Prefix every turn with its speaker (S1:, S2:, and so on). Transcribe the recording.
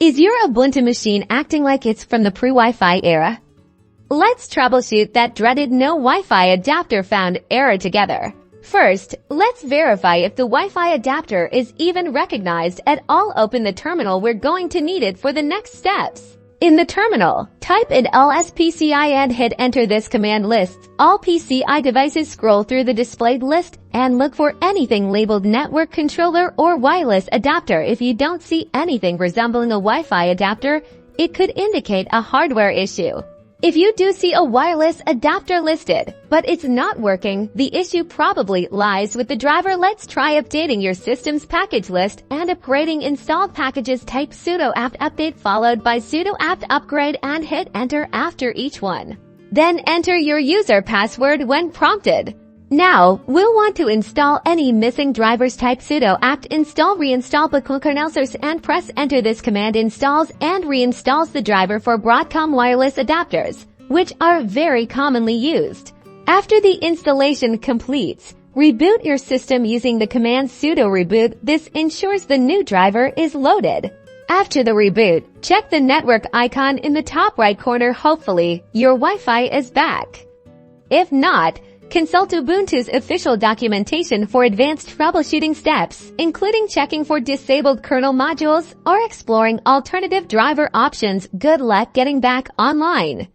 S1: Is your Ubuntu machine acting like it's from the pre-Wi-Fi era? Let's troubleshoot that dreaded no Wi-Fi adapter found error together. First, let's verify if the Wi-Fi adapter is even recognized at all. Open the terminal. We're going to need it for the next steps. In the terminal, type in lspci and hit enter. This command lists all PCI devices. Scroll through the displayed list and look for anything labeled network controller or wireless adapter. If you don't see anything resembling a Wi-Fi adapter, it could indicate a hardware issue. If you do see a wireless adapter listed, but it's not working, the issue probably lies with the driver. Let's try updating your system's package list and upgrading installed packages. Type sudo apt update followed by sudo apt upgrade and hit enter after each one. Then enter your user password when prompted. Now, we'll want to install any missing drivers. Type sudo apt install reinstall kernel source and press enter. This command installs and reinstalls the driver for Broadcom wireless adapters, which are very commonly used. After the installation completes, reboot your system using the command sudo reboot. This ensures the new driver is loaded. After the reboot, check the network icon in the top right corner. Hopefully, your Wi-Fi is back. If not, consult Ubuntu's official documentation for advanced troubleshooting steps, including checking for disabled kernel modules or exploring alternative driver options. Good luck getting back online.